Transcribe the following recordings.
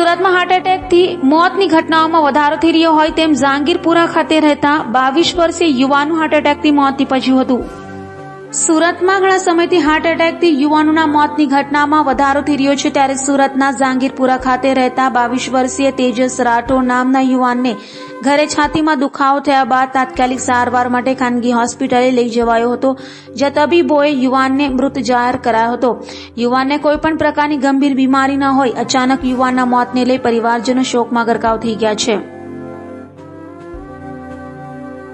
સુરતમાં હાર્ટ એટેકથી મોતની ઘટનાઓમાં વધારો થઈ રહ્યો હોય તેમ જહાંગીરપુરા ખાતે રહેતા 22 વર્ષીય યુવાનનું હાર્ટ એટેકથી મોત નીપજ્યું હતું। સુરતમાં ઘણા સમયથી હાર્ટ એટેકથી યુવાનોના મોતની ઘટનામાં વધારો થઈ રહ્યો છે, ત્યારે સુરતના જહાંગીરપુરા ખાતે રહેતા 22 વર્ષીય તેજસ રાઠોડ નામના યુવાનને ઘરે છાતીમાં દુખાવો થયા બાદ તાત્કાલિક સારવાર માટે ખાનગી હોસ્પિટલે લઈ જવાયો હતો, જ્યાં તબીબોએ યુવાનને મૃત જાહેર કરાયો હતો। યુવાનને કોઈ પણ પ્રકારની ગંભીર બીમારી ન હોય, અચાનક યુવાનના મોતને લઈ પરિવારજનો શોકમાં ગરકાવ થઈ ગયા છે।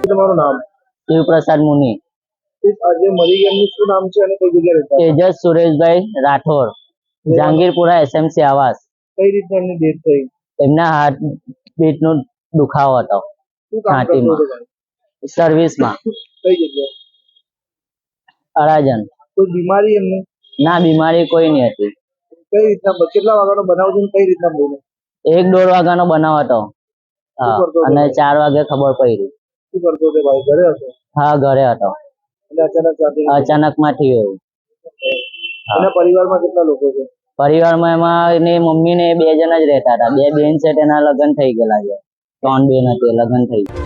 તમારું નામ? શિવપ્રસાદ મુનિ। આજે મરી ગયા શું નામ છે અને કઈ જગ્યાએ રહેતા? તેજસ સુરેશભાઈ રાઠોડ, જહાંગીરપુરા એસએમસી આવાસ। કઈ રીતના એમની ડેથ થઈ? એમના હાર્ટ બીટ નો દુખાવો હતો શું કામ કરતો હતો ભાઈ? સર્વિસમાં। કઈ જગ્યાએ? અડાજણ। કોઈ બીમારી એમને? ના, બીમારી કોઈ નહીં હતી। કઈ રીતના કેટલા વાગ્યાનો બનાવ છે? કઈ રીતના બન્યો? 1-1.5 વાગ્યાનો બનાવ હતો। હા, અને 4 વાગે ખબર પડી। શું કરતો હતો ભાઈ? ઘરે હતો? હા, ઘરે હતો। અચાનક માં થયું એવું। એના પરિવારમાં કેટલા લોકો છે? પરિવારમાં એમાં એની મમ્મી ને 2 જણ જ રહેતા હતા। 2 બેન છે, તેના લગ્ન થઈ ગયેલા છે। 3 બેન હતી, લગ્ન થઈ ગયા।